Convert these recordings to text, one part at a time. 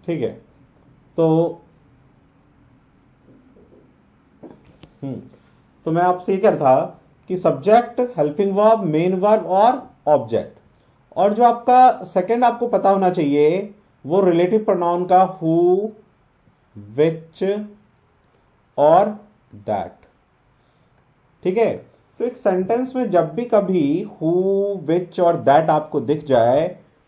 ठीक है। तो तो मैं आपसे ये कह रहा था कि subject, helping verb, main verb और ऑब्जेक्ट। और जो आपका सेकंड आपको पता होना चाहिए वो रिलेटिव प्रोनाउन का हु, विच और दैट। ठीक है। तो एक सेंटेंस में जब भी कभी हु, विच और दैट आपको दिख जाए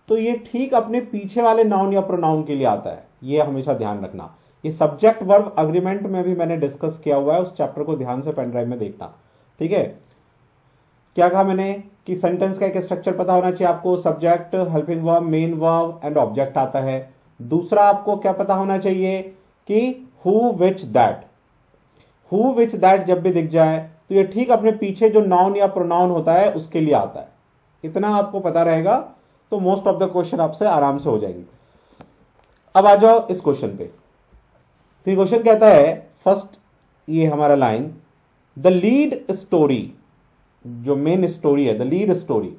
तो ये ठीक अपने पीछे वाले नाउन या प्रोनाउन के लिए आता है, ये हमेशा ध्यान रखना। ये सब्जेक्ट वर्ब अग्रीमेंट में भी मैंने डिस्कस किया हुआ है, उस चैप्टर को ध्यान से पेन ड्राइव में देखना। ठीक है। क्या कहा मैंने कि सेंटेंस का एक स्ट्रक्चर पता होना चाहिए आपको, subject, helping verb, main verb and object आता है। दूसरा आपको क्या पता होना चाहिए कि who, which, that. Who, which, that जब भी दिख जाए तो ये ठीक अपने पीछे जो नाउन या प्रोनाउन होता है उसके लिए आता है। इतना आपको पता रहेगा तो मोस्ट ऑफ द क्वेश्चन आपसे आराम से हो जाएंगे। अब आ जाओ इस क्वेश्चन पे। तो ये क्वेश्चन कहता है, फर्स्ट ये हमारा लाइन, द लीड स्टोरी, जो मेन स्टोरी है, द लीड स्टोरी।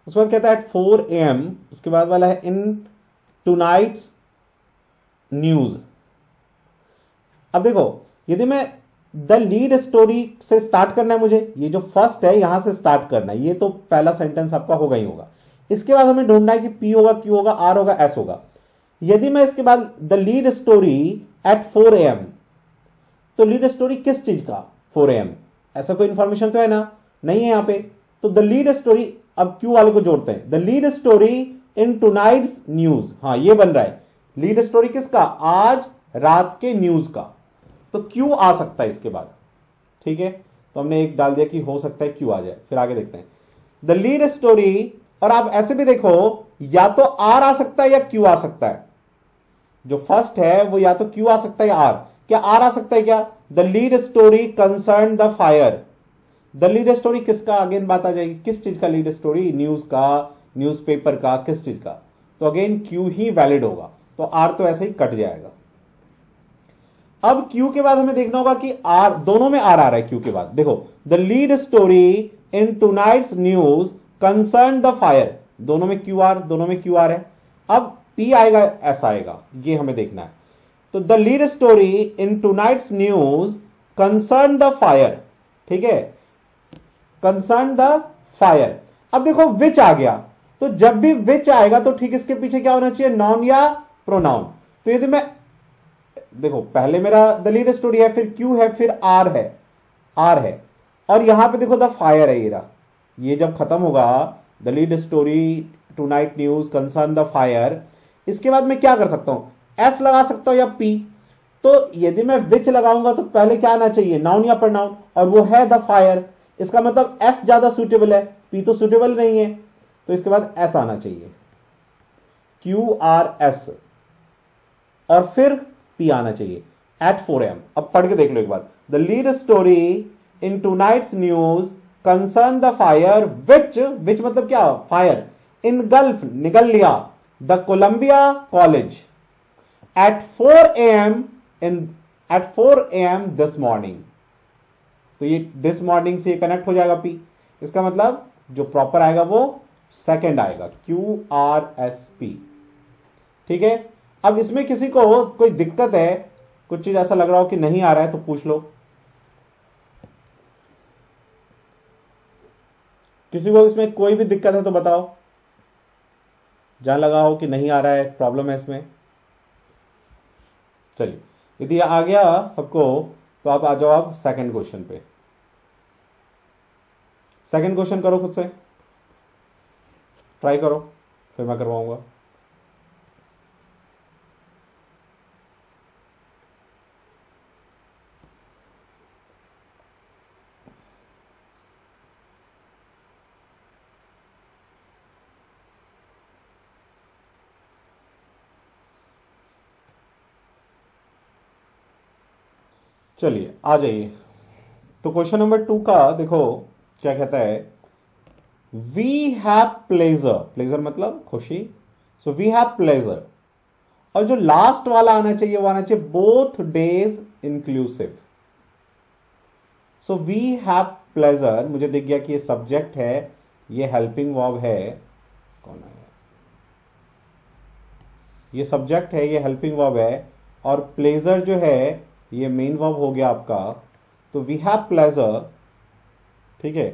उसके बाद कहता है एट 4 AM, उसके बाद वाला है इन टुनाइट्स न्यूज। अब देखो, यदि मैं द लीड स्टोरी से स्टार्ट करना है मुझे, ये जो फर्स्ट है यहां से स्टार्ट करना है, ये तो पहला सेंटेंस आपका होगा ही होगा। इसके बाद हमें ढूंढना है कि पी होगा, क्यू होगा, आर होगा, एस होगा। यदि मैं इसके बाद the lead story at 4 AM, तो लीड स्टोरी किस चीज का 4 AM, ऐसा कोई इंफॉर्मेशन तो है ना, नहीं है यहां पे। तो द लीड स्टोरी, अब क्यू वाले को जोड़ते हैं, the lead story in tonight's news. हाँ ये बन रहा है, लीड स्टोरी किसका, आज रात के न्यूज का। तो क्यू आ सकता है इसके बाद। ठीक है। तो हमने एक डाल दिया कि हो सकता है क्यू आ जाए, फिर आगे देखते हैं द लीड स्टोरी। और आप ऐसे भी देखो, या तो आर आ सकता है या क्यू आ सकता है। जो फर्स्ट है वो या तो क्यू आ सकता है या आर। क्या आर आ सकता है क्या, the lead story concern the fire. The lead story किसका, अगेन बात आ जाएगी, किस चीज का लीड स्टोरी, न्यूज का, न्यूज़पेपर का, किस चीज का। तो अगेन क्यू ही वैलिड होगा, तो आर तो ऐसे ही कट जाएगा। अब क्यू के बाद हमें देखना होगा कि आर, दोनों में आर आ रहा है क्यू के बाद। देखो, the lead story in tonight's news concern the fire, दोनों में क्यू आर, दोनों में क्यू आर है। अब पी आएगा, एस आएगा, ये हमें देखना है। तो the lead story in tonight's news concern the fire. ठीक है, कंसर्न द फायर। अब देखो विच आ गया, तो जब भी विच आएगा तो ठीक इसके पीछे क्या होना चाहिए, नाउन या प्रोनाउन। तो यदि मैं देखो, पहले मेरा द लीड स्टोरी है, फिर क्यू है, फिर आर है, आर है, और यहां पे देखो द फायर है, ये जब खत्म होगा, the lead story tonight news concern the fire, इसके बाद मैं क्या कर सकता हूं, एस लगा सकता हूं या पी। तो यदि मैं विच लगाऊंगा तो पहले क्या आना चाहिए, नाउन या प्रोनाउन, और वो है द फायर। इसका मतलब एस ज्यादा सुटेबल है, पी तो सुटेबल नहीं है, तो इसके बाद एस आना चाहिए, क्यू आर एस, और फिर पी आना चाहिए एट 4 AM। अब पढ़ के देख लो एक बार, the lead story in tonight's news concern the fire which, which मतलब क्या, फायर, इन गल्फ निकल लिया, the Columbia college at 4 AM in, at 4 AM this morning. तो ये दिस मॉर्निंग से कनेक्ट हो जाएगा पी। इसका मतलब जो प्रॉपर आएगा वो सेकंड आएगा, क्यू आर एस पी। ठीक है। अब इसमें किसी को कोई दिक्कत है, कुछ चीज ऐसा लग रहा हो कि नहीं आ रहा है तो पूछ लो। किसी को इसमें कोई भी दिक्कत है तो बताओ, जहां लगा हो कि नहीं आ रहा है, प्रॉब्लम है इसमें। चलिए, यदि आ गया सबको तो आप आ जाओ आप सेकंड क्वेश्चन पे। सेकंड क्वेश्चन करो, खुद से ट्राई करो, फिर मैं करवाऊंगा। चलिए आ जाइए। तो क्वेश्चन नंबर 2 का देखो क्या कहता है, वी हैव प्लेजर, प्लेजर मतलब खुशी, सो वी हैव प्लेजर। और जो लास्ट वाला आना चाहिए वो आना चाहिए both days inclusive. So we have pleasure, मुझे दिख गया कि ये सब्जेक्ट है, ये हेल्पिंग वर्ब है, कौन है, ये सब्जेक्ट है, ये हेल्पिंग वर्ब है, और प्लेजर जो है ये मेन वर्ब हो गया आपका। तो वी हैव प्लेजर, ठीक है।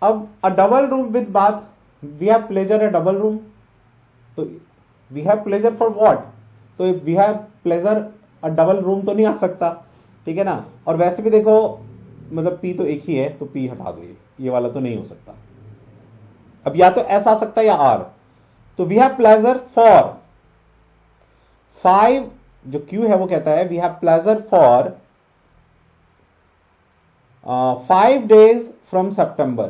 अब a double room with bath, we have pleasure a double room, तो we have pleasure for what, तो we have pleasure a double room तो नहीं आ सकता, ठीक है ना। और वैसे भी देखो मतलब पी तो एक ही है, तो पी हटा दो, ये वाला तो नहीं हो सकता। अब या तो एस आ सकता है या आर, तो वी हैव प्लेजर फॉर 5, जो क्यू है वो कहता है we have pleasure for 5 days from September,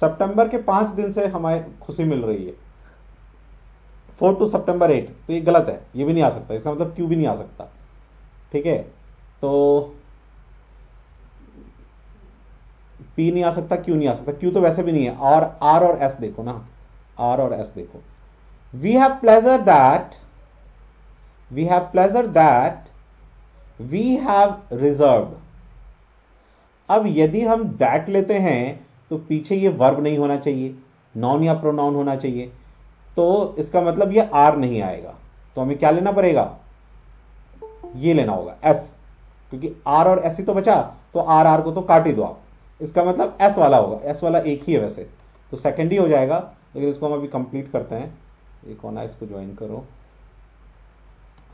सितंबर के 5 दिन से हमें खुशी मिल रही है, 4 to September 8, तो ये गलत है, ये भी नहीं आ सकता, इसका मतलब क्यू भी नहीं आ सकता, ठीक है। तो पी नहीं आ सकता, क्यू नहीं आ सकता, क्यू तो वैसे भी नहीं है। और आर और एस देखो ना, आर और एस देखो, we have pleasure that, we have pleasure that we have reserved. अब यदि हम दैट लेते हैं तो पीछे ये वर्ब नहीं होना चाहिए, नाउन या प्रोनाउन होना चाहिए, तो इसका मतलब ये आर नहीं आएगा, तो हमें क्या लेना पड़ेगा, ये लेना होगा एस, क्योंकि आर और एस ही तो बचा, तो आर आर को तो काट ही दो आप, इसका मतलब एस वाला होगा, एस वाला एक ही है वैसे, तो सेकंड ही हो जाएगा। लेकिन इसको हम अभी कंप्लीट करते हैं, एक होना, इसको ज्वाइन करो,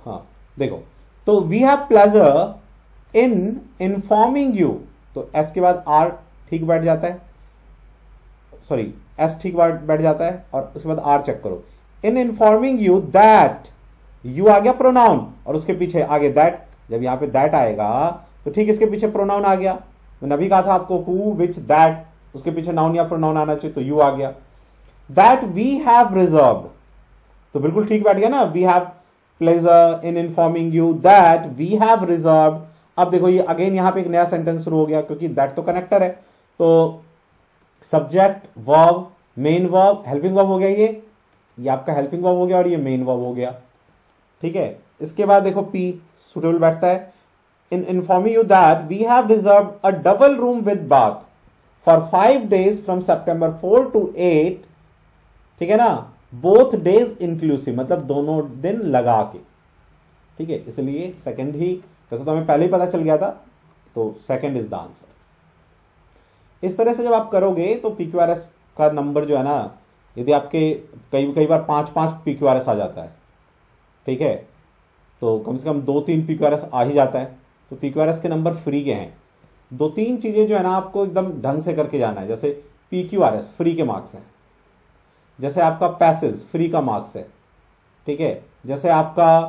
हाँ देखो, तो we have pleasure in informing you, तो एस के बाद आर ठीक बैठ जाता है, सॉरी एस ठीक बैठ जाता है, और उसके बाद आर चेक करो, इन इन्फॉर्मिंग यू दैट, यू आ गया प्रोनाउन और उसके पीछे आगे दैट, जब यहां पे दैट आएगा तो ठीक इसके पीछे प्रोनाउन आ गया। मैंने अभी कहा था आपको हु विच दैट, उसके पीछे नाउन या प्रोनाउन आना चाहिए, तो यू आ गया। दैट वी हैव रिजर्व्ड, तो बिल्कुल ठीक बैठ गया ना, we have pleasure in informing you that we have reserved. अब देखो ये अगेन यहां पे एक नया सेंटेंस शुरू हो गया, क्योंकि दैट तो कनेक्टर है, तो subject verb main verb helping verb हो गया, ये आपका हेल्पिंग वर्ब हो गया और ये मेन वर्ब हो गया, ठीक है। इसके बाद देखो पी सुटेबल बैठता है, in informing you that we have reserved a double room with bath for 5 days फ्रॉम September 4 to 8, ठीक है ना, बोथ डेज इंक्लूसिव, मतलब दोनों दिन लगा के, ठीक है, इसलिए सेकंड ही, वैसे तो हमें पहले ही पता चल गया था, तो सेकंड इज द आंसर। इस तरह से जब आप करोगे तो पीक्यूआरएस का नंबर जो है ना, यदि आपके कई बार 5-5 पीक्यूआरएस आ जाता है, ठीक है, तो कम से कम 2-3 पीक्यूआरएस आ ही जाता है, तो पीक्यूआरएस के नंबर फ्री के हैं। 2-3 चीजें जो है ना आपको एकदम ढंग से करके जाना है, जैसे पीक्यूआरएस फ्री के मार्क्स हैं, जैसे आपका पैसेज फ्री का मार्क्स है, ठीक है, जैसे आपका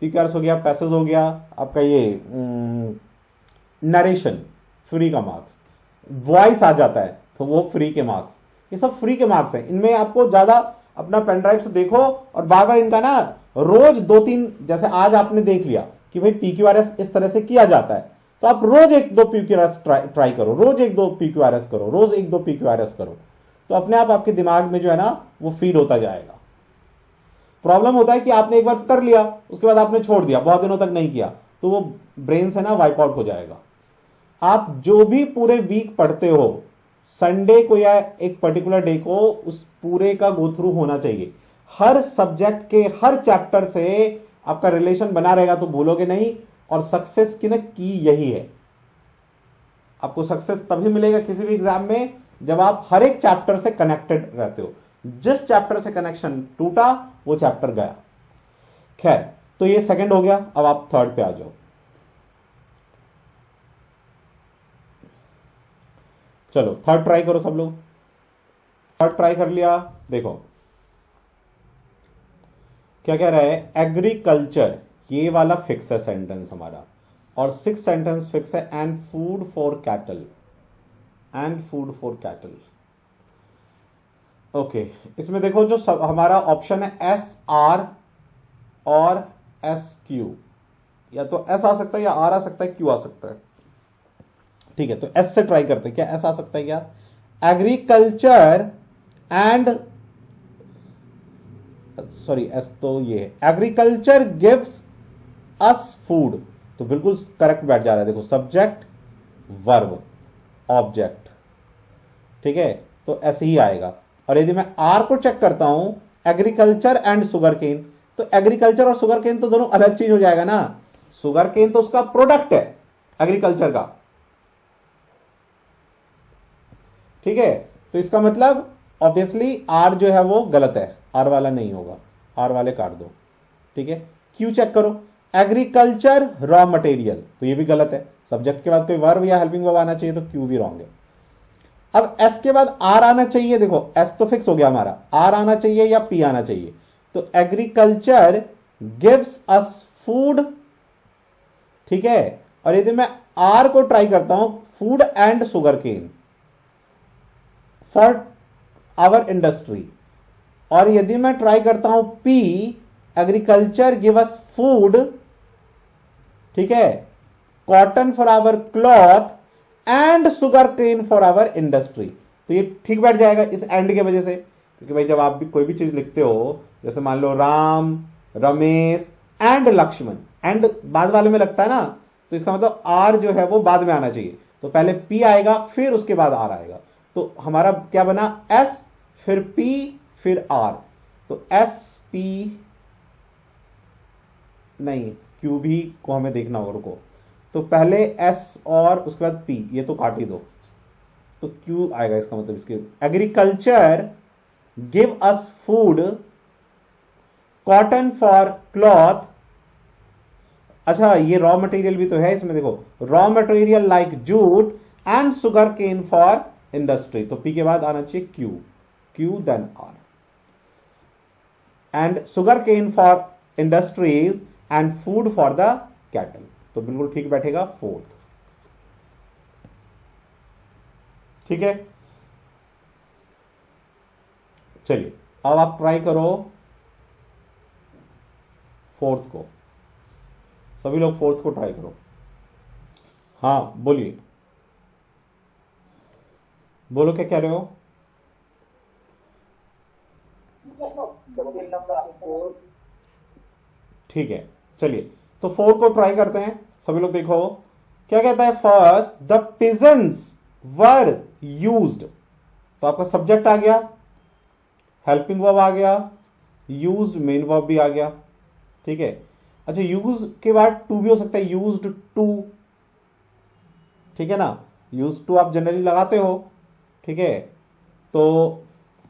पीक्यूआरएस हो गया, पैसेज हो गया, आपका ये नरेशन फ्री का मार्क्स, वॉइस आ जाता है तो वो फ्री के मार्क्स, ये सब फ्री के मार्क्स हैं। इनमें आपको ज्यादा अपना पेन ड्राइव से देखो और बार बार इनका ना रोज 2-3, जैसे आज आपने देख लिया कि भाई पीक्यूआरएस इस तरह से किया जाता है, तो आप रोज 1-2 पीक्यूआरएस ट्राई करो, रोज 1-2 पीक्यूआरएस करो, रोज 1-2 पीक्यूआरएस करो, तो अपने आप आपके दिमाग में जो है ना वो फीड होता जाएगा। प्रॉब्लम होता है कि आपने एक बार कर लिया, उसके बाद आपने छोड़ दिया, बहुत दिनों तक नहीं किया, तो वो ब्रेन से ना वाइप आउट हो जाएगा। आप जो भी पूरे वीक पढ़ते हो, संडे को या एक पर्टिकुलर डे को उस पूरे का गो थ्रू होना चाहिए, हर सब्जेक्ट के हर चैप्टर से आपका रिलेशन बना रहेगा तो भूलोगे नहीं। और सक्सेस की ना की यही है, आपको सक्सेस तभी मिलेगा किसी भी एग्जाम में जब आप हर एक चैप्टर से कनेक्टेड रहते हो, जिस चैप्टर से कनेक्शन टूटा वो चैप्टर गया। खैर, तो ये सेकंड हो गया, अब आप थर्ड पे आ जाओ। चलो थर्ड ट्राई करो सब लोग, थर्ड ट्राई कर लिया, देखो क्या कह रहा है, एग्रीकल्चर, ये वाला फिक्स है सेंटेंस हमारा, और 6 सेंटेंस फिक्स है, and food for cattle, and food for cattle. Okay, इसमें देखो जो हमारा ऑप्शन है एस आर और एस क्यू, या तो एस आ सकता है या आर आ सकता है, क्यू आ सकता है, ठीक है। तो एस से ट्राई करते हैं, क्या एस आ सकता है क्या, एग्रीकल्चर एंड, सॉरी एस तो ये है, एग्रीकल्चर गिव्स अस फूड, तो बिल्कुल करेक्ट बैठ जा रहा है, देखो सब्जेक्ट वर्ब ऑब्जेक्ट, ठीक है, तो ऐसे ही आएगा। और यदि मैं आर को चेक करता हूं, एग्रीकल्चर एंड सुगर केन, तो एग्रीकल्चर और शुगर केन तो दोनों अलग चीज हो जाएगा ना। शुगर केन तो उसका प्रोडक्ट है एग्रीकल्चर का, ठीक है। तो इसका मतलब ऑब्वियसली आर जो है वो गलत है, आर वाला नहीं होगा, आर वाले काट दो, ठीक है। क्यू चेक करो, एग्रीकल्चर रॉ मटेरियल, तो ये भी गलत है। सब्जेक्ट के बाद कोई वर्ब या हेल्पिंग वर्ब आना चाहिए, तो क्यू भी रॉन्ग है। अब एस के बाद आर आना चाहिए, देखो एस तो फिक्स हो गया हमारा, आर आना चाहिए या पी आना चाहिए। तो एग्रीकल्चर गिव्स अस फूड, ठीक है। और यदि मैं आर को ट्राई करता हूं, food and sugar cane for our industry, और यदि मैं ट्राई करता हूं P, agriculture give us food, ठीक है, cotton for our cloth and sugar cane for our industry, तो ये ठीक बैठ जाएगा इस एंड की वजह से। क्योंकि भाई जब आप भी कोई भी चीज लिखते हो, जैसे मान लो राम, रमेश एंड लक्ष्मण, एंड बाद वाले में लगता है ना, तो इसका मतलब आर जो है वो बाद में आना चाहिए। तो पहले पी आएगा फिर उसके बाद आर आएगा। तो हमारा क्या बना, एस फिर पी फिर आर। तो एस पी नहीं, क्यू भी को हमें देखना होगा, रुको। तो पहले एस और उसके बाद पी, ये तो काट ही दो, तो क्यू आएगा। इसका मतलब इसके agriculture give us food, cotton for cloth, अच्छा ये रॉ मटेरियल भी तो है इसमें, देखो raw material like jute and sugar cane for industry. तो पी के बाद आना चाहिए Q, Q then R, and sugar cane for industries and food for the cattle. तो बिल्कुल ठीक बैठेगा फोर्थ, ठीक है। चलिए अब आप ट्राई करो फोर्थ को, सभी लोग फोर्थ को ट्राई करो। हाँ बोलिए, बोलो क्या कह रहे हो। ठीक है, चलिए तो फोर को ट्राई करते हैं। सभी लोग देखो क्या कहता है। First, the pigeons were used, तो आपका सब्जेक्ट आ गया, हेल्पिंग वर्ब आ गया, यूज्ड मेन वर्ब भी आ गया, ठीक है। अच्छा यूज के बाद टू भी हो सकता है, यूज्ड टू, ठीक है ना, यूज टू आप जनरली लगाते हो, ठीक है। तो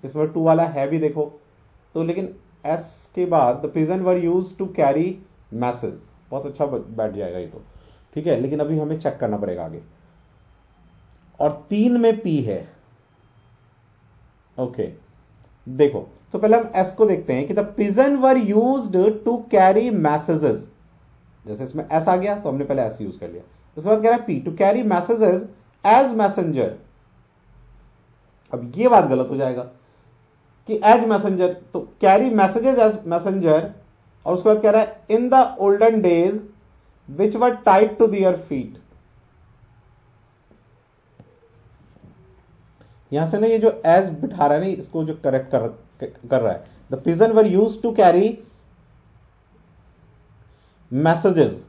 इसमें टू वाला है भी देखो, तो लेकिन एस के बाद the pigeon were use to carry message, बहुत अच्छा बैठ जाएगा ये तो, ठीक है। लेकिन अभी हमें चेक करना पड़ेगा आगे। और तीन में पी है, ओके। देखो तो पहले हम एस को देखते हैं कि the pigeon were used to carry messages, जैसे इसमें एस आ गया तो हमने पहले एस यूज कर लिया। उसके बाद कह रहा है P, to carry messages as messenger. अब ये बात गलत हो जाएगा कि एज मैसेंजर, तो कैरी मैसेजेस एज मैसेंजर, और उसके बाद कह रहा है in the olden days which were tied to their feet. यहां से ना ये जो एज बिठा रहा है ना, इसको जो करेक्ट कर रहा है, the pigeon were use to carry messages,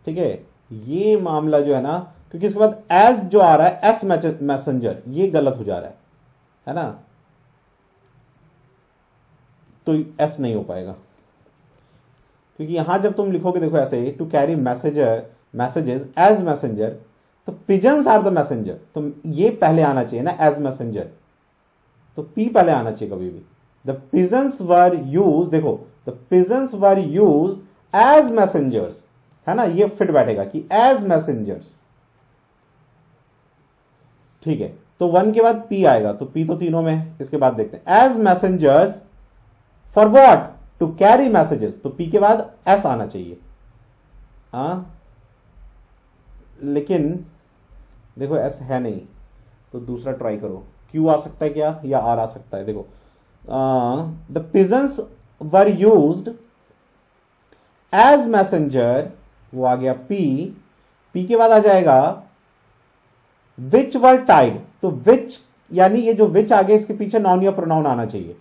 ठीक है। ये मामला जो है ना, क्योंकि इसके बाद एज जो आ रहा है एस मैसेंजर, ये गलत हो जा रहा है ना, तो एस नहीं हो पाएगा। क्योंकि यहां जब तुम लिखोगे देखो ऐसे, to carry messages as messenger, तो पिजन्स आर द मैसेंजर, तो ये पहले आना चाहिए ना एज मैसेंजर, तो पी पहले आना चाहिए कभी भी। द पिजन्स वर यूज, देखो the pigeons were use as messengers, है ना, ये फिट बैठेगा कि एज मैसेंजर्स, ठीक है। तो वन के बाद पी आएगा, तो पी तो तीनों में है। इसके बाद देखते हैं as messengers for what, to carry messages, तो पी के बाद एस आना चाहिए। लेकिन देखो एस है नहीं, तो दूसरा ट्राई करो, क्यू आ सकता है क्या या आर आ सकता है। देखो the pigeons were used as messenger, वो आ गया पी, पी के बाद आ जाएगा विच वर टाइड, तो विच यानी ये जो विच आ गया इसके पीछे नाउन या प्रोनाउन आना चाहिए,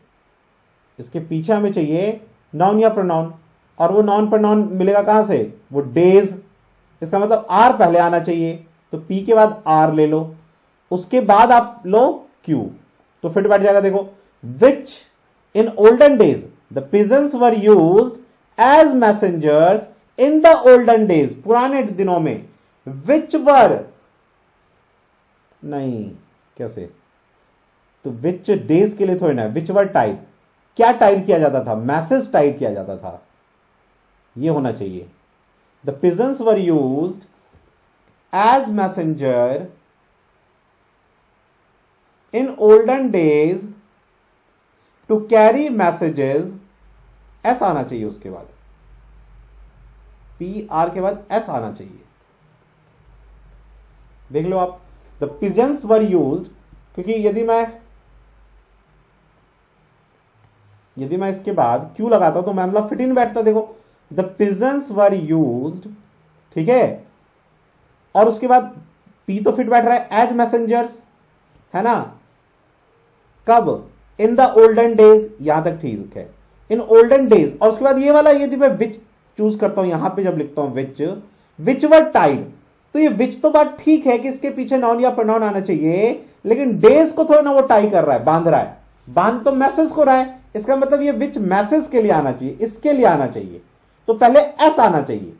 इसके पीछे हमें चाहिए नाउन या प्रोनाउन, और वो नाउन प्रोनाउन मिलेगा कहां से, वो डेज, इसका मतलब आर पहले आना चाहिए, तो पी के बाद आर ले लो, उसके बाद आप लो क्यू, तो फिट बैठ जाएगा। देखो which in olden days the pigeons were used as messengers in the olden days, पुराने दिनों में, विच वर, नहीं कैसे, तो विच डेज के लिए थोड़ी ना, विच वर टाइप, क्या टाइप किया जाता था, मैसेज टाइप किया जाता था, ये होना चाहिए। The pigeons were used as messenger in olden days to carry messages, S आना चाहिए उसके बाद, पी आर के बाद एस आना चाहिए। देख लो आप, द पिजन्स वर यूज्ड, क्योंकि यदि मैं इसके बाद क्यू लगाता तो मामला फिट इन बैठता। देखो द पिजन्स वर यूज्ड, ठीक है, और उसके बाद पी तो फिट बैठ रहा है, एज मैसेंजर्स, है ना, कब, इन द ओल्डन डेज, यहां तक ठीक है, इन ओल्डन डेज, और उसके बाद ये वाला, यदि मैं विच चूज करता हूं, यहां पे जब लिखता हूं विच वर टाइड, तो ये विच तो बात ठीक है कि इसके पीछे नाउन या प्रोनाउन आना चाहिए, लेकिन डेज को थोड़ा ना वो टाई कर रहा है, बांध रहा है, बांध तो मैसेज को रहा है, इसका मतलब ये विच मैसेज के लिए आना चाहिए, इसके लिए आना चाहिए, तो पहले एस आना चाहिए,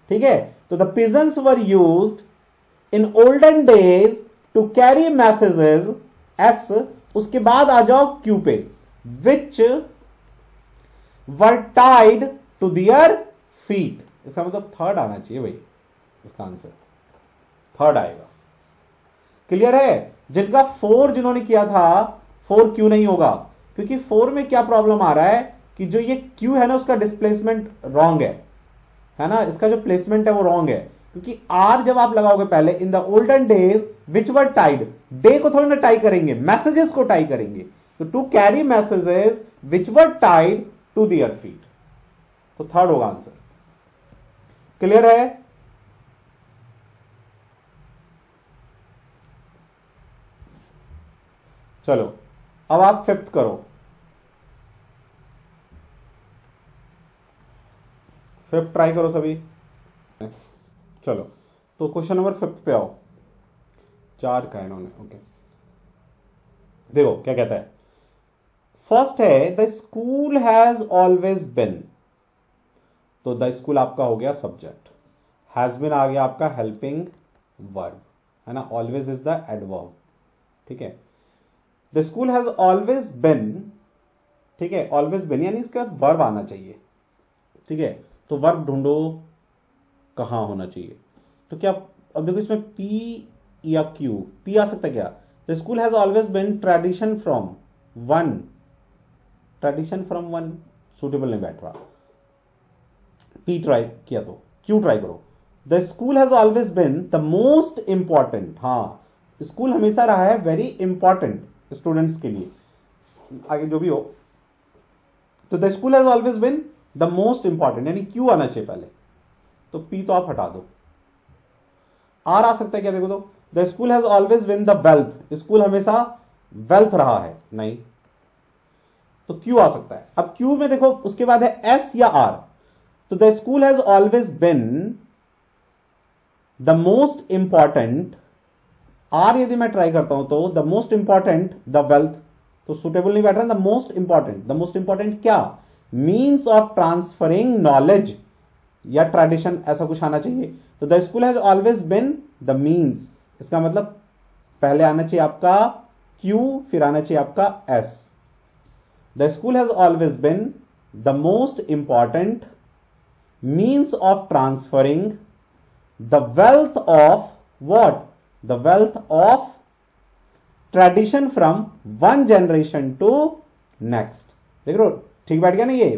ठीक है। तो the pigeons were used in olden days to carry messages, yes, उसके बाद आ जाओ क्यू पे, which were tied to their feet, इसका मतलब थर्ड आना चाहिए भाई, इसका आंसर थर्ड आएगा। क्लियर है, जिनका 4 जिन्होंने किया था, 4 क्यू नहीं होगा, क्योंकि 4 में क्या प्रॉब्लम आ रहा है कि जो ये क्यू है ना, उसका डिस्प्लेसमेंट रॉन्ग है ना, इसका जो प्लेसमेंट है वो रॉन्ग है, क्योंकि आर जब आप लगाओगे पहले, इन the olden days which were Tide, day को थोड़ी ना टाई करेंगे, मैसेजेस को टाई करेंगे, तो to carry messages which were tied to their feet, तो थर्ड होगा आंसर। क्लियर है, चलो अब आप फिफ्थ करो, फिफ्थ ट्राई करो सभी। चलो तो क्वेश्चन नंबर 5 पे आओ, 4 का इन्होंने, ओके। देखो क्या कहता है, फर्स्ट है द स्कूल हैज ऑलवेज बिन, तो द स्कूल आपका हो गया सब्जेक्ट, हैज बिन आ गया आपका हेल्पिंग वर्ब, है ना, ऑलवेज इज द एडवर्ब, ठीक है। द स्कूल हैज ऑलवेज बिन, ठीक है, ऑलवेज बिन यानी इसके बाद वर्ब आना चाहिए, ठीक है, तो वर्ब ढूंढो कहां होना चाहिए, तो क्या, अब देखो इसमें पी या क्यू, पी आ सकता है क्या, the school has always bin tradition from one, tradition from one suitable नहीं बैठ रहा, पी ट्राई किया तो क्यू ट्राई करो, the school has always been the most important, हाँ स्कूल हमेशा रहा है वेरी इंपॉर्टेंट स्टूडेंट्स के लिए, आगे जो भी हो, तो the school has always been the most important, यानी क्यू आना चाहिए पहले, तो पी तो आप हटा दो, आर आ सकता है क्या, देखो तो the school has always been the wealth, school हमेशा वेल्थ रहा है, नहीं, तो क्यू आ सकता है। अब क्यू में देखो उसके बाद है एस या आर, तो the school has always been the most important, R यदि मैं ट्राई करता हूं तो the most important the wealth, तो सुटेबल नहीं बैठ रहा, the most important, the most important क्या, मीन्स ऑफ ट्रांसफरिंग नॉलेज या ट्रेडिशन, ऐसा कुछ आना चाहिए, तो the school has always been the means, इसका मतलब पहले आना चाहिए आपका क्यू, फिर आना चाहिए आपका S, the school has always been the most important means of transferring the wealth of what, the wealth of tradition from one generation to next, देख लो ठीक बैठ गया ना ये,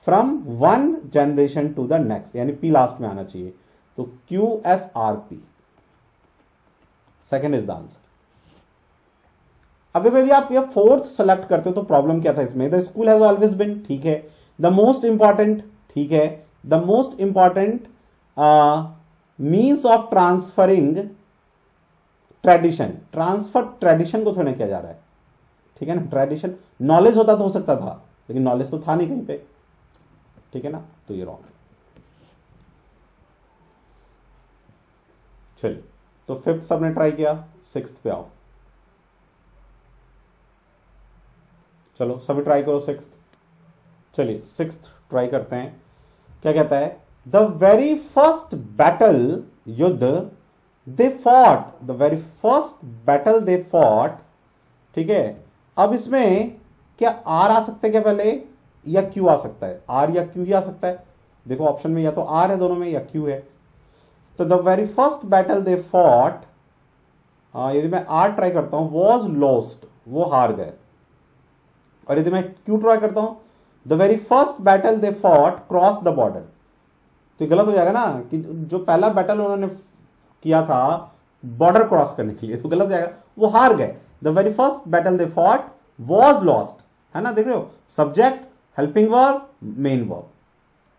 from one generation to the next, यानी P last में आना चाहिए, तो Q S R P, second is the answer. अब देखो यदि आप ये फोर्थ सेलेक्ट करते हो तो प्रॉब्लम क्या था इसमें, द स्कूल हैज ऑलवेज बिन, ठीक है, द मोस्ट इंपॉर्टेंट, ठीक है, the most important means of transferring tradition, transfer tradition को थोड़ा किया जा रहा है, ठीक है ना, ट्रेडिशन नॉलेज होता तो हो सकता था, लेकिन नॉलेज तो था नहीं कहीं पे, ठीक है ना, तो ये रॉन्ग है। चलिए तो फिफ्थ सबने ट्राई किया, सिक्स्थ पे आओ, चलो सभी ट्राई करो सिक्स्थ। चलिए सिक्स्थ ट्राई करते हैं। क्या कहता है? द वेरी फर्स्ट बैटल युद्ध they fought, the very first battle they fought. ठीक है, अब इसमें क्या आर आ सकता है क्या पहले, या क्यू आ सकता है? आर या क्यू ही आ सकता है। देखो ऑप्शन में या तो आर है दोनों में या क्यू है। तो the very first battle they fought, यदि मैं आर ट्राई करता हूं वॉज लॉस्ट, वो हार गए। और यदि मैं क्यू ट्राई करता हूं the very first battle they fought cross the border, तो गलत हो जाएगा ना कि जो पहला बैटल उन्होंने किया था बॉर्डर क्रॉस करने के लिए, तो गलत हो जाएगा, वो हार गए। The very first battle they fought was lost, है ना, देख रहे हो, subject, helping verb, main verb,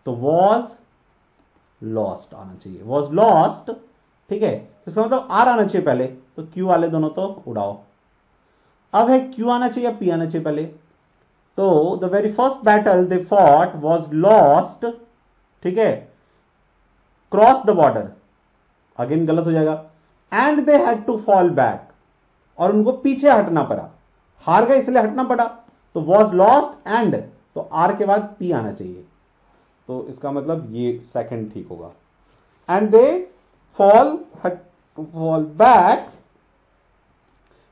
तो वॉज लॉस्ट आना चाहिए, वॉज लॉस्ट। ठीक है, इसका मतलब आर आना चाहिए पहले, तो क्यू वाले दोनों तो उड़ाओ। अब है क्यू आना चाहिए या पी आना चाहिए पहले? तो the very first battle they fought was lost, ठीक है, क्रॉस द बॉर्डर, अगेन गलत हो जाएगा। And they had to fall back, और उनको पीछे हटना पड़ा, हार गए इसलिए हटना पड़ा, तो वॉज लॉस्ट एंड, तो आर के बाद पी आना चाहिए, तो इसका मतलब ये सेकंड ठीक होगा। And they fall back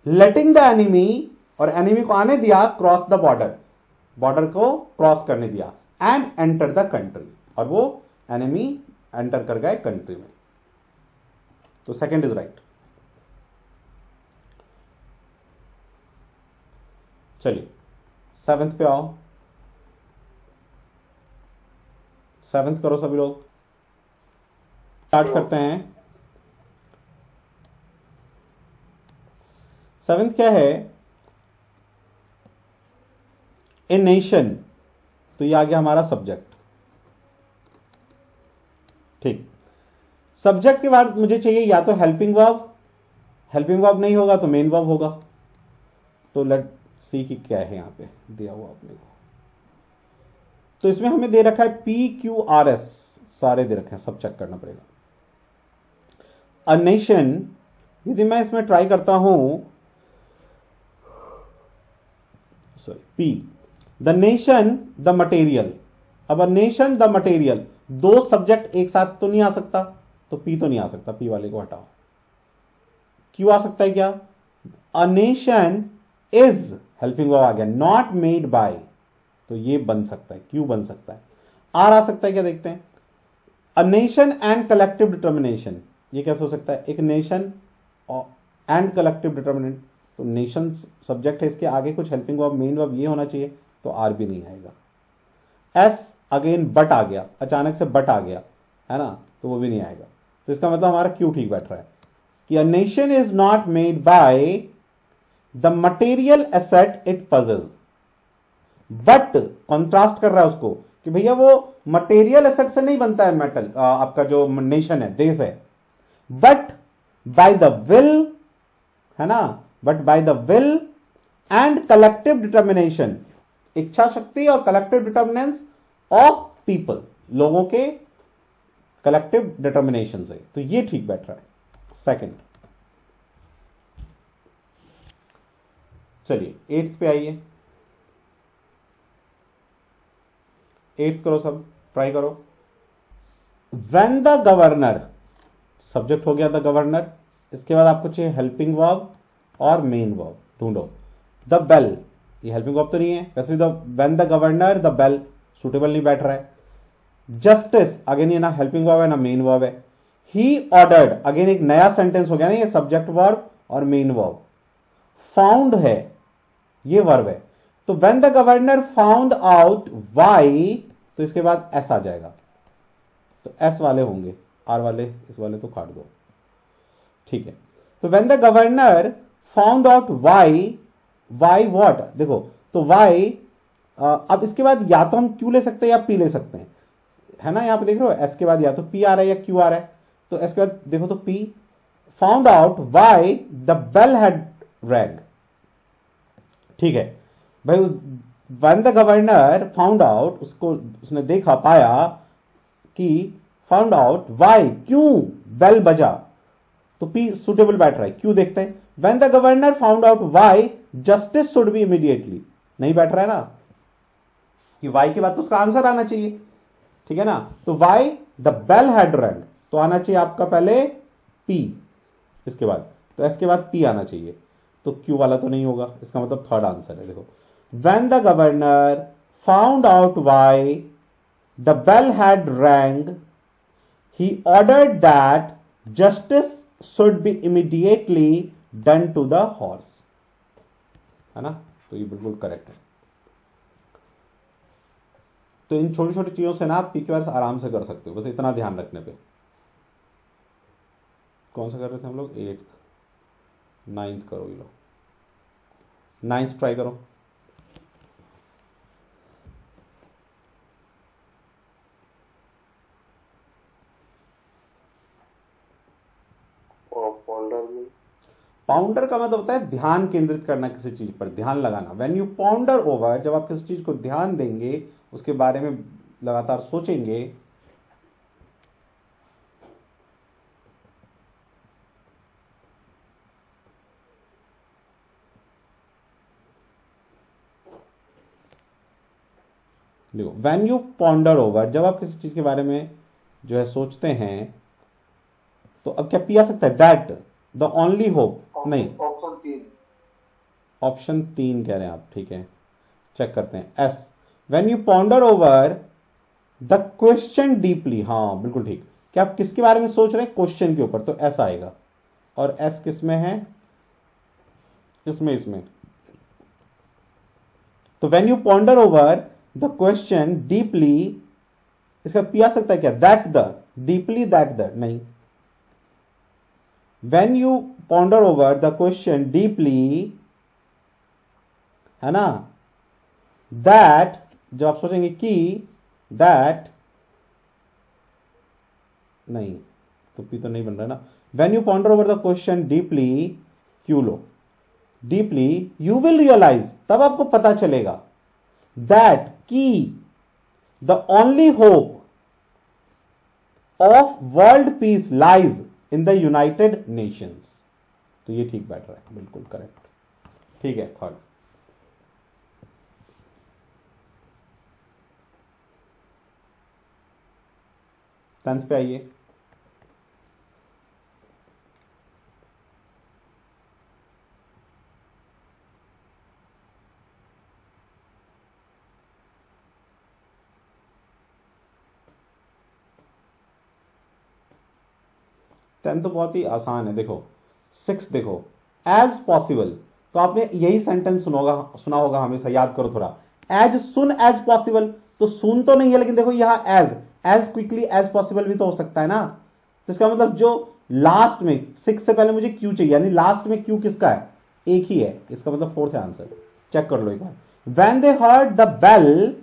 letting the enemy, और एनिमी को आने दिया, क्रॉस द बॉर्डर, बॉर्डर को क्रॉस करने दिया, एंड एंटर द कंट्री, और वो एनिमी एंटर कर गए कंट्री में, तो सेकंड इज राइट। चलिए सेवेंथ पे आओ, सेवेंथ करो सभी लोग, स्टार्ट करते हैं। सेवेंथ क्या है? ए नेशन, तो ये आ गया हमारा सब्जेक्ट। ठीक, सब्जेक्ट के बाद मुझे चाहिए या तो हेल्पिंग वर्ब, हेल्पिंग वर्ब नहीं होगा तो मेन वर्ब होगा। तो लेट सी की क्या है यहां पे दिया हुआ अपने को, तो इसमें हमें दे रखा है पी क्यू आर एस, सारे दे रखे हैं, सब चेक करना पड़ेगा। अ नेशन, यदि मैं इसमें ट्राई करता हूं, sorry P, the nation the material. अब अ नेशन द मटेरियल, दो सब्जेक्ट एक साथ तो नहीं आ सकता, तो पी तो नहीं आ सकता, पी वाले को हटाओ। क्यू आ सकता है क्या? A nation is, helping verb आ गया, नॉट मेड बाय, तो ये बन सकता है, क्यू बन सकता है। आर आ सकता है क्या, देखते हैं। A nation and collective determination, ये कैसे हो सकता है? एक नेशन एंड कलेक्टिव डिटर्मिनेंट, तो नेशन सब्जेक्ट है, इसके आगे कुछ हेल्पिंग वर्ब, मेन वर्ब ये होना चाहिए, तो आर भी नहीं आएगा। एस अगेन बट आ गया, अचानक से बट आ गया, है ना, तो वो भी नहीं आएगा। तो इसका मतलब हमारा क्यू ठीक बैठ रहा है कि अ nation is not made by the material asset it possess, but contrast कर रहा है उसको कि भैया वो मटेरियल एसेट से नहीं बनता है मेटल, आपका जो नेशन है, देश है, बट बाय द विल, है ना, but by the will and collective determination, इच्छा शक्ति और कलेक्टिव डिटर्मिनेंस ऑफ पीपल, लोगों के कलेक्टिव डिटर्मिनेशन से, तो ये ठीक बैठ रहा है सेकंड। चलिए एट्थ पे आइए, एट्थ करो सब, ट्राई करो। व्हेन द गवर्नर, सब्जेक्ट हो गया द गवर्नर, इसके बाद आपको चाहिए हेल्पिंग वर्ब और मेन वर्ब, ढूंढो। द बेल, ये हेल्पिंग वर्ब तो नहीं है वैसे भी, when the governor the bell suitable नहीं बैठ रहा है। जस्टिस, अगेन ये ना हेल्पिंग वर्ब है ना मेन वर्ब है। ही ऑर्डर्ड, अगेन एक नया सेंटेंस हो गया ना, ये सब्जेक्ट वर्ब और मेन वर्ब। फाउंड है, ये वर्ब है, तो when the governor found out why, तो इसके बाद एस आ जाएगा, तो एस वाले होंगे, आर वाले, इस वाले तो काट दो, ठीक है। तो when the governor found out why, why what, देखो तो व्हाई, अब इसके बाद या तो हम क्यू ले सकते हैं या पी ले सकते हैं, है ना, यहां पे देख रहे हो एस के बाद या तो पी आ रहा है या क्यू आ रहा है, तो एस के बाद देखो तो P. Found out why the bell had rang, ठीक है भाई, when the governor found out, उसको उसने देखा पाया कि फाउंड आउट व्हाई, क्यों बेल बजा, तो पी सुटेबल बैठ रहा है, क्यों देखते हैं। When the governor found out why justice should be immediately, नहीं बैठ रहा है ना कि वाई के बाद तो उसका आंसर आना चाहिए, ठीक है ना। तो why the bell had rang, तो आना चाहिए आपका पहले पी, इसके बाद तो एस के बाद पी आना चाहिए, तो क्यू वाला तो नहीं होगा, इसका मतलब थर्ड आंसर है। देखो, when the governor found out why the bell had rang he ordered that justice should be immediately done to the horse, है ना। तो ये बिल्कुल करेक्ट है। तो इन छोटी छोटी चीजों से ना आप PQRS आराम से कर सकते हो, बस इतना ध्यान रखने पे। कौन सा कर रहे थे हम लोग? 8th, 9th करो, ये लो 9th ट्राई करो। पाउंडर का मतलब होता है ध्यान केंद्रित करना, किसी चीज पर ध्यान लगाना। व्हेन यू पॉन्डर ओवर, जब आप किसी चीज को ध्यान देंगे, उसके बारे में लगातार सोचेंगे। देखो, व्हेन यू पॉन्डर ओवर, जब आप किसी चीज के बारे में जो है सोचते हैं, तो अब क्या पी आ सकता है? दैट द ओनली होप, नहीं, ऑप्शन 3 कह रहे हैं आप, ठीक है, चेक करते हैं। S, when you ponder over the question deeply, हाँ बिल्कुल ठीक। क्या आप किसके बारे में सोच रहे हैं? क्वेश्चन के ऊपर, तो एस आएगा। और एस किस में है? इसमें। तो when you ponder over the question deeply, इसका पी आ सकता है क्या? That the, deeply that the, नहीं। When you ponder over the question deeply, है ना, दैट, जब आप सोचेंगे कि दैट, नहीं, तो पी तो नहीं बन रहा ना। When you ponder over the question deeply, Q लो, डीपली यू विल रियलाइज, तब आपको पता चलेगा, दैट की the only hope of world peace lies in the United Nations. तो ये ठीक बैठ रहा है, बिल्कुल करेक्ट, ठीक है। थर्ड, 10th पे आइए। टेंथ तो बहुत ही आसान है। देखो 6 देखो, एज पॉसिबल, तो आपने यही सेंटेंस सुना होगा हमेशा, याद करो थोड़ा। एज सुन एज पॉसिबल, तो सुन तो नहीं है, लेकिन देखो यहां एज क्विकली एज पॉसिबल भी तो हो सकता है ना। तो इसका मतलब जो लास्ट में 6 से पहले मुझे क्यू चाहिए, यानी लास्ट में क्यू किसका है? एक ही है, इसका मतलब 4th है आंसर। चेक कर लो एक बार। When they heard the bell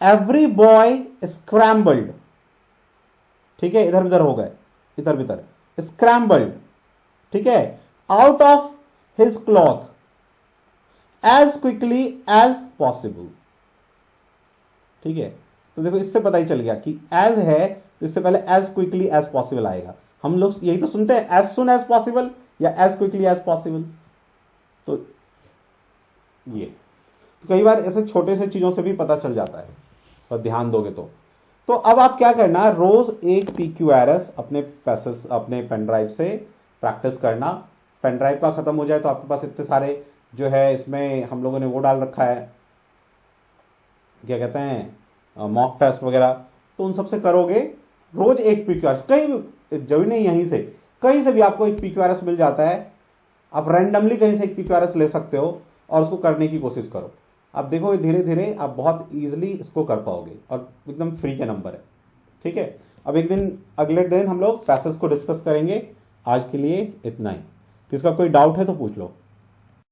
every boy scrambled, ठीक है, इधर उधर हो गए, इधर भीतर, स्क्रैम्बल्ड, ठीक है, out of his cloth as quickly as possible, ठीक है। तो देखो इससे पता ही चल गया कि एज है, तो इससे पहले एज क्विकली एज पॉसिबल आएगा। हम लोग यही तो सुनते हैं, एज सुन एज पॉसिबल या एज क्विकली एज पॉसिबल। तो ये तो कई बार ऐसे छोटे से चीजों से भी पता चल जाता है, और ध्यान दोगे तो अब आप क्या करना, रोज एक PQRS अपने पैसेस, अपने पेन ड्राइव से प्रैक्टिस करना। पेन ड्राइव का खत्म हो जाए तो आपके पास इतने सारे जो है, इसमें हम लोगों ने वो डाल रखा है, क्या कहते हैं, मॉक टेस्ट वगैरह, तो उन सबसे करोगे। रोज एक PQRS, कहीं जब नहीं, यहीं से कहीं से भी आपको एक PQRS मिल जाता है, आप रैंडमली कहीं से एक PQRS ले सकते हो और उसको करने की कोशिश करो। आप देखो धीरे धीरे आप बहुत इजीली इसको कर पाओगे, और एकदम फ्री के नंबर है, ठीक है। अब एक दिन, अगले दिन हम लोग पैसेज को डिस्कस करेंगे। आज के लिए इतना ही। किसका कोई डाउट है तो पूछ लो।